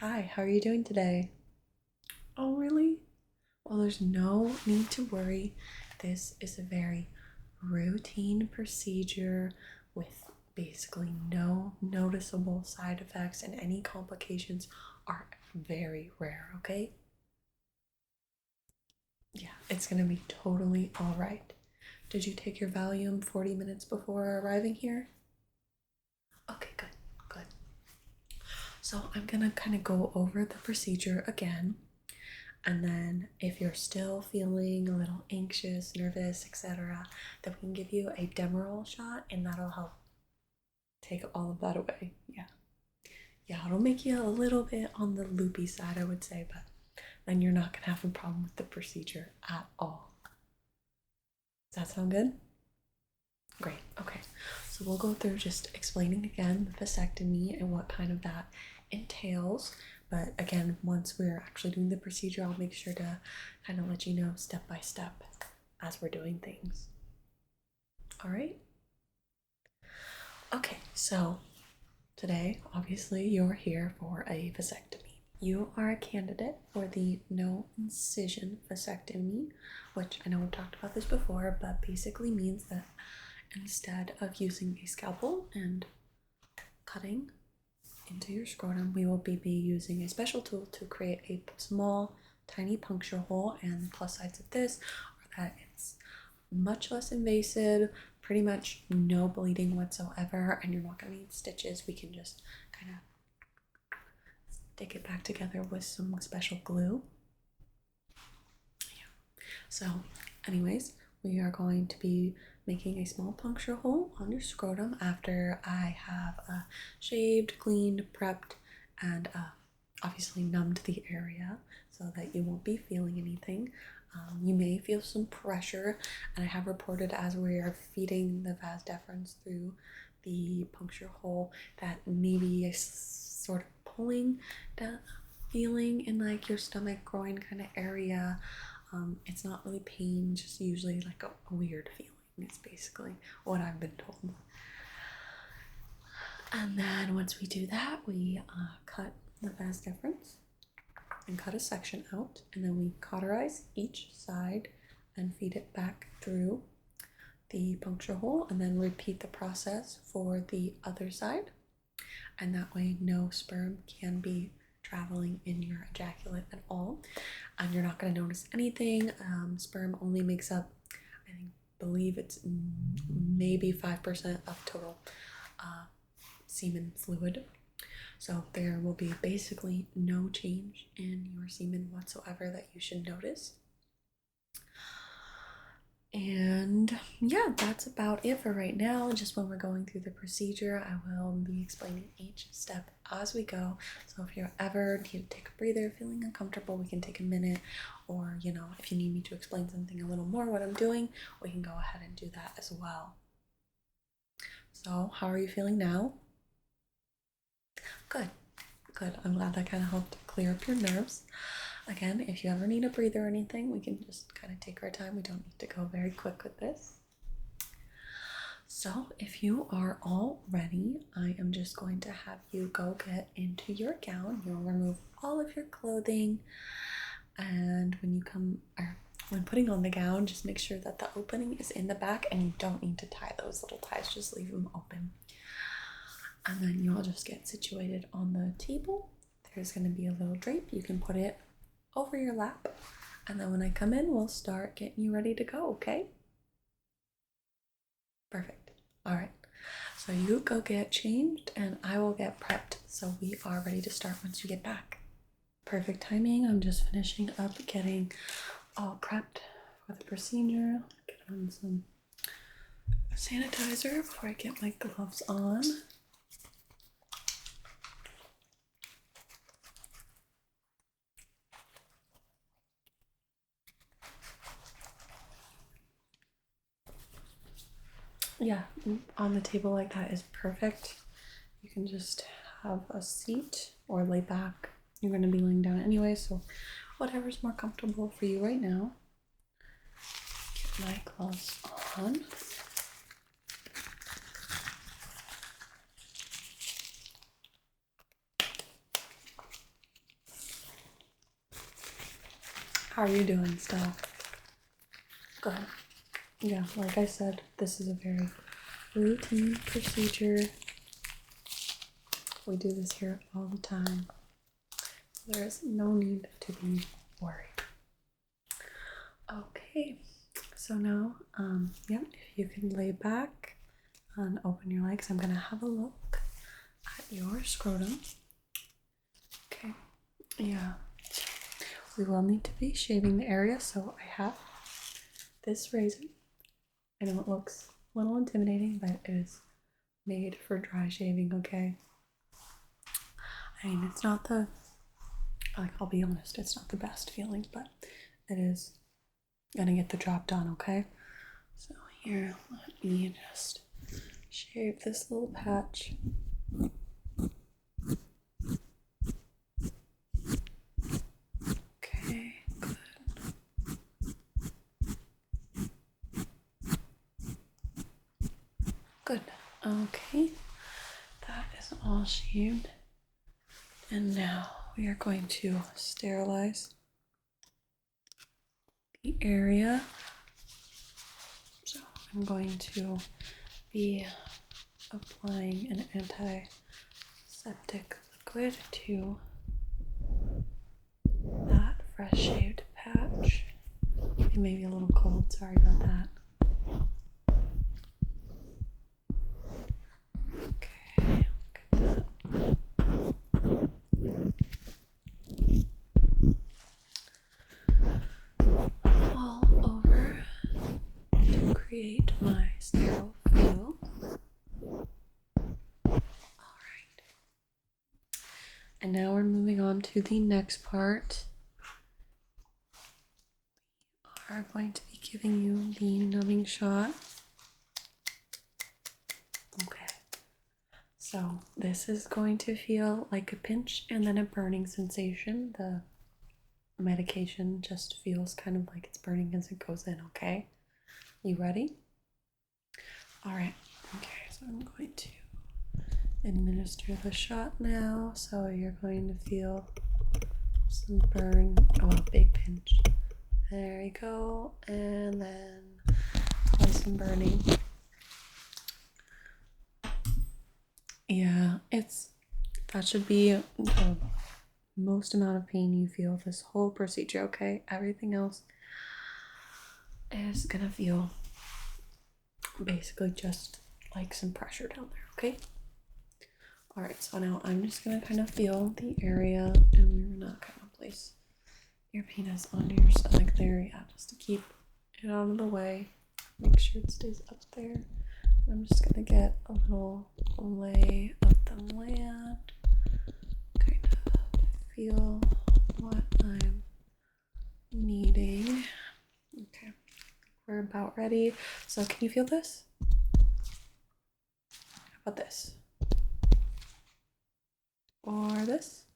Hi, how are you doing today? Oh, really? Well, there's no need to worry. This is a very routine procedure with basically no noticeable side effects, and any complications are very rare, okay? Yeah, it's gonna be totally all right. Did you take your Valium 40 minutes before arriving here? Okay, good, good. So I'm gonna kind of go over the procedure again. And then, if you're still feeling a little anxious, nervous, etc., then we can give you a Demerol shot, and that'll help take all of that away. Yeah. Yeah, it'll make you a little bit on the loopy side, I would say, but then you're not going to have a problem with the procedure at all. Does that sound good? Great. Okay. So we'll go through just explaining again the vasectomy and what kind of that entails. But again, once we're actually doing the procedure, I'll make sure to kind of let you know step by step as we're doing things. All right? Okay, so today, obviously, you're here for a vasectomy. You are a candidate for the no incision vasectomy, which I know we've talked about this before, but basically means that instead of using a scalpel and cutting into your scrotum, we will be using a special tool to create a small, tiny puncture hole. And the plus sides of this are that it's much less invasive, pretty much no bleeding whatsoever, and you're not going to need stitches. We can just kind of stick it back together with some special glue. Yeah. So, anyways, we are going to be making a small puncture hole on your scrotum after I have shaved, cleaned, prepped, and obviously numbed the area so that you won't be feeling anything. You may feel some pressure, and I have reported as we are feeding the vas deferens through the puncture hole that maybe a sort of pulling that feeling in like your stomach, groin kind of area. It's not really pain, just usually like a weird feeling. It's basically what I've been told. And then once we do that, we cut the vas deferens and cut a section out, and then we cauterize each side and feed it back through the puncture hole, and then repeat the process for the other side. And that way, no sperm can be traveling in your ejaculate at all, and you're not going to notice anything. Sperm only makes up, I believe it's maybe 5% of total semen fluid. So there will be basically no change in your semen whatsoever that you should notice. And yeah, that's about it for right now. Just when we're going through the procedure, I will be explaining each step as we go. So if you ever need to take a breather, feeling uncomfortable, we can take a minute. Or, if you need me to explain something a little more what I'm doing, we can go ahead and do that as well. So how are you feeling now? Good, good. I'm glad that kind of helped clear up your nerves. Again, if you ever need a breather or anything, we can just kind of take our time. We don't need to go very quick with this. So, if you are all ready, I am just going to have you go get into your gown. You'll remove all of your clothing, and when putting on the gown, just make sure that the opening is in the back, and you don't need to tie those little ties, just leave them open. And then you'll just get situated on the table. There's going to be a little drape. You can put it over your lap, and then when I come in, we'll start getting you ready to go, okay? Perfect. All right. So you go get changed, and I will get prepped so we are ready to start once you get back. Perfect timing. I'm just finishing up getting all prepped for the procedure. Get on some sanitizer before I get my gloves on. Yeah, on the table like that is perfect. You can just have a seat or lay back. You're going to be laying down anyway, so whatever's more comfortable for you right now. Get my gloves on. How are you doing still? Good. Yeah, like I said, this is a very routine procedure. We do this here all the time. There is no need to be worried. Okay, so now, if you can lay back and open your legs, I'm gonna have a look at your scrotum. Okay, yeah, we will need to be shaving the area, so I have this razor. I know it looks a little intimidating, but it is made for dry shaving, okay? I mean, it's not the, I'll be honest, it's not the best feeling, but it is gonna get the job done, okay? So here, let me just shave this little patch. Okay, good. Good. Okay, that is all shaved. And now we are going to sterilize the area. So I'm going to be applying an antiseptic liquid to that fresh shaved patch. It may be a little cold, sorry about that. Okay, look at that. All over to create my sterile feel. Alright. And now we're moving on to the next part. We are going to be giving you the numbing shot. Okay. So this is going to feel like a pinch and then a burning sensation. The medication just feels kind of like it's burning as it goes in, okay? You ready? All right. Okay, so I'm going to administer the shot now. So you're going to feel some burn, a big pinch. There you go. And then probably some burning. Yeah, that should be the most amount of pain you feel this whole procedure, okay? Everything else is gonna feel basically just like some pressure down there, okay? All right, so now I'm just gonna kind of feel the area, and we're not gonna place your penis onto your stomach there, yeah, just to keep it out of the way. Make sure it stays up there. I'm just gonna get a little lay of the land, kind of feel what I'm needing. Okay, we're about ready. So can you feel this? How about this? Or this?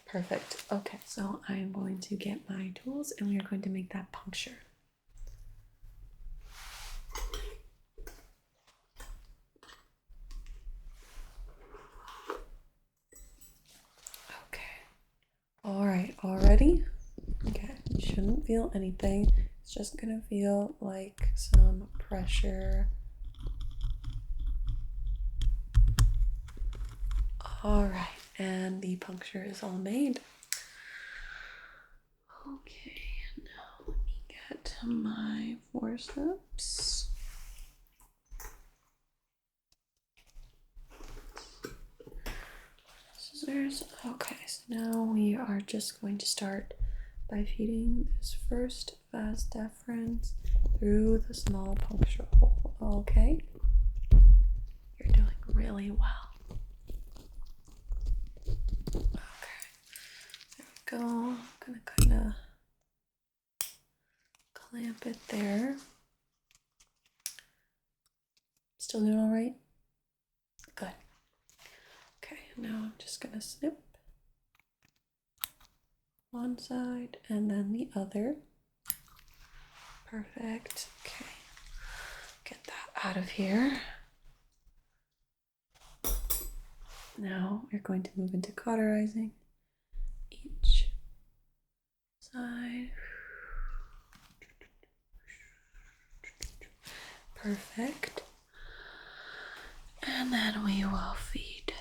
Perfect. Okay, so I am going to get my tools and we are going to make that puncture. Okay. All right, all ready? Okay, you shouldn't feel anything. It's just gonna feel like some pressure. All right, and the puncture is all made. Okay, now let me get my forceps. Scissors. Okay, so now we are just going to start by feeding this first vas deferens through the small puncture hole. Okay, you're doing really well. Okay, there we go. I'm gonna kind of clamp it there. Still doing all right? Good. Okay, now I'm just gonna snip one side and then the other. Perfect. Okay, get that out of here. Now we're going to move into cauterizing each Side. Perfect. And then we will feed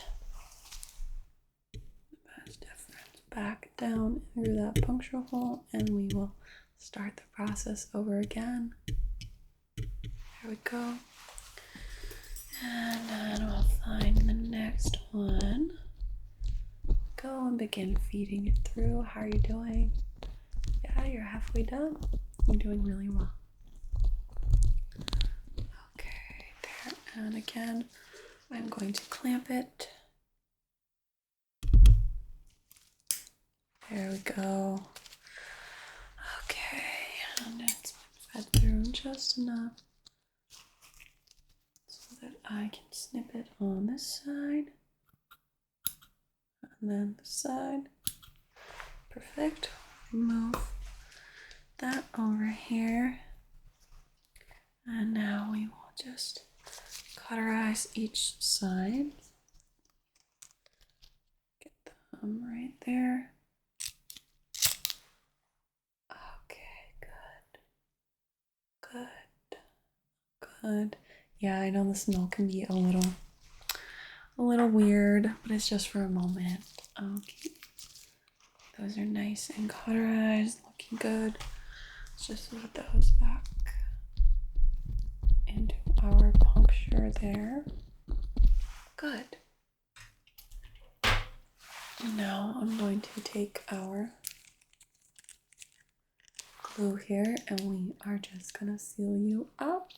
the vas deferens back down through that puncture hole, and we will start the process over again. There we go. And then we'll find the next one. Go and begin feeding it through. How are you doing? Yeah, you're halfway done. You're doing really well. Okay, there. And again, I'm going to clamp it. There we go. Okay, and it's been fed through just enough so that I can snip it on this side. And then this side. Perfect. Remove that over here. And now we will just cauterize each side. Get them right there. Okay, good. Good. Yeah, I know the smell can be a little weird, but it's just for a moment. Okay. Those are nice and cauterized, looking good. Let's just leave those back into our puncture there. Good. Now I'm going to take our glue here and we are just gonna seal you up.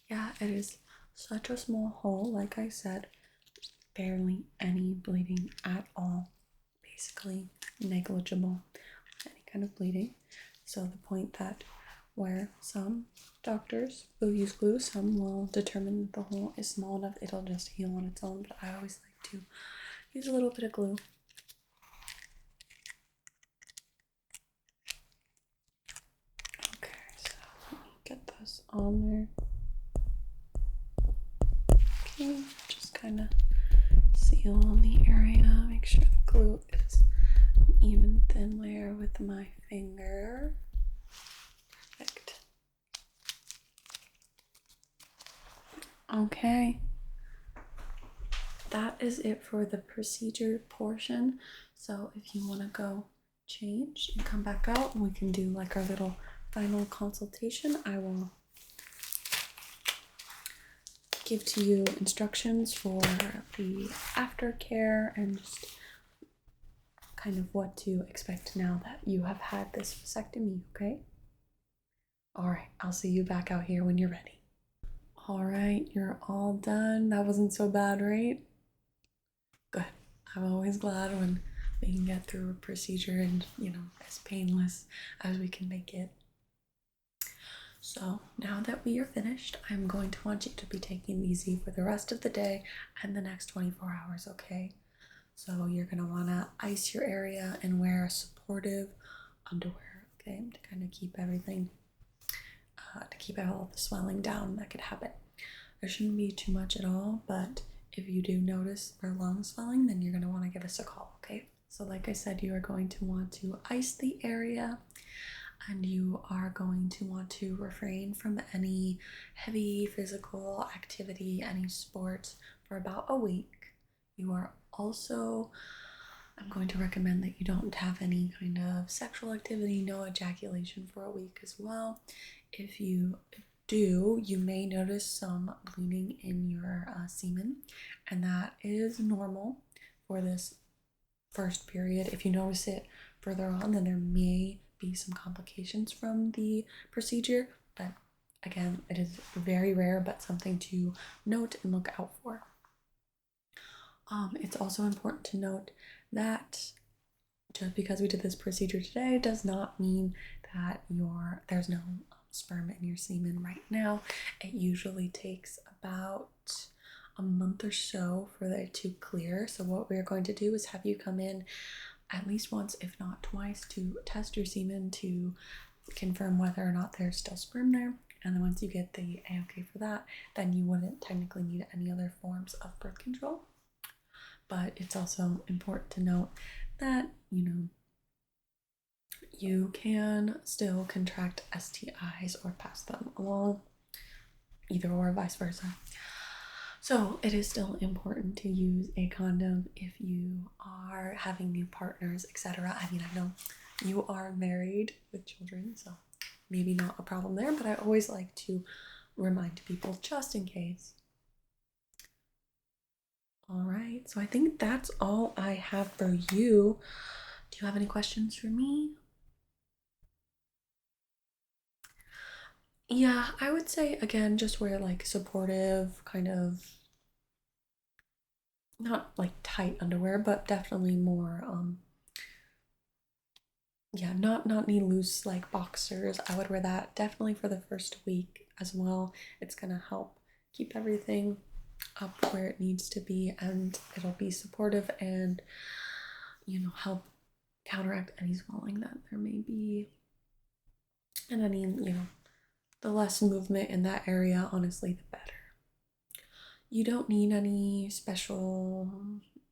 Yeah, it is such a small hole, like I said, barely any bleeding at all, basically negligible, any kind of bleeding. So the point that where some doctors will use glue, some will determine that the hole is small enough it'll just heal on its own, but I always like to use a little bit of glue. Okay, so let me get this on there. Okay, just kind of seal on the area, make sure the glue is an even thin layer with my finger. Perfect. Okay, that is it for the procedure portion. So if you want to go change and come back out, we can do like our little final consultation. I will give to you instructions for the aftercare and just kind of what to expect now that you have had this vasectomy, okay? All right, I'll see you back out here when you're ready. All right, you're all done. That wasn't so bad, right? Good. I'm always glad when we can get through a procedure and, as painless as we can make it. So now that we are finished, I'm going to want you to be taking it easy for the rest of the day and the next 24 hours, okay? So you're gonna wanna ice your area and wear supportive underwear, okay? To kind of keep everything, to keep all the swelling down that could happen. There shouldn't be too much at all, but if you do notice prolonged swelling, then you're gonna wanna give us a call, okay? So like I said, you are going to want to ice the area, and you are going to want to refrain from any heavy physical activity, any sports for about a week. You are also, I'm going to recommend that you don't have any kind of sexual activity, no ejaculation for a week as well. If you do, you may notice some bleeding in your semen, and that is normal for this first period. If you notice it further on, then there may be some complications from the procedure, but again, it is very rare, but something to note and look out for. It's also important to note that just because we did this procedure today does not mean that there's no sperm in your semen right now. It usually takes about a month or so for it to clear. So what we're going to do is have you come in at least once, if not twice, to test your semen to confirm whether or not there's still sperm there. And then once you get the A-OK for that, then you wouldn't technically need any other forms of birth control. But it's also important to note that, you can still contract STIs or pass them along, either or vice versa. So it is still important to use a condom if you are having new partners, etc. I mean, I know you are married with children, so maybe not a problem there, but I always like to remind people just in case. All right, so I think that's all I have for you. Do you have any questions for me? Yeah, I would say again, just wear like supportive, kind of not like tight underwear, but definitely more yeah, not any loose like boxers. I would wear that definitely for the first week as well. It's gonna help keep everything up where it needs to be, and it'll be supportive and help counteract any swelling that there may be, and any the less movement in that area, honestly, the better. You don't need any special.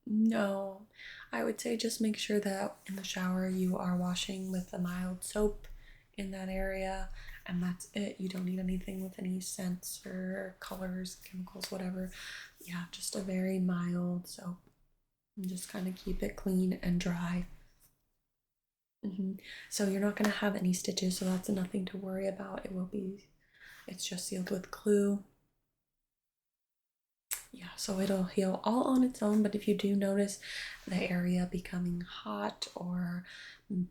No, I would say just make sure that in the shower you are washing with a mild soap in that area, and that's it. You don't need anything with any scents or colors, chemicals, whatever. Yeah, just a very mild soap. And just kind of keep it clean and dry. So you're not going to have any stitches, so that's nothing to worry about. It's just sealed with glue. Yeah, so it'll heal all on its own, but if you do notice the area becoming hot or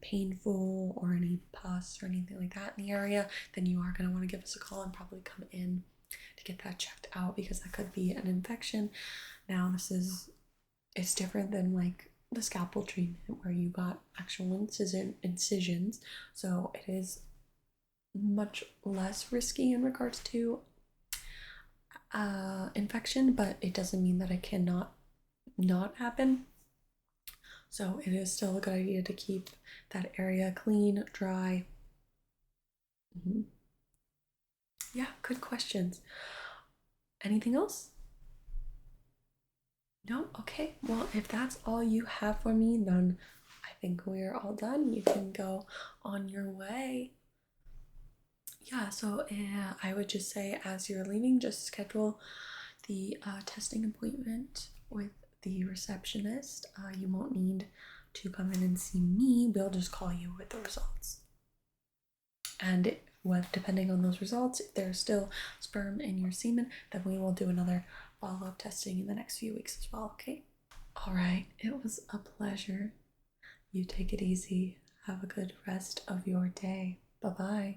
painful or any pus or anything like that in the area, then you are going to want to give us a call and probably come in to get that checked out, because that could be an infection. Now, it's different than like the scalpel treatment where you got actual incisions, so it is much less risky in regards to infection, but it doesn't mean that it cannot not happen. So it is still a good idea to keep that area clean, dry. Yeah, good questions. Anything else? No? Okay. Well, if that's all you have for me, then I think we're all done. You can go on your way. Yeah, so I would just say as you're leaving, just schedule the testing appointment with the receptionist. You won't need to come in and see me. We'll just call you with the results. And depending on those results, if there's still sperm in your semen, then we will do another follow-up testing in the next few weeks as well, okay? All right, it was a pleasure. You take it easy. Have a good rest of your day. Bye-bye.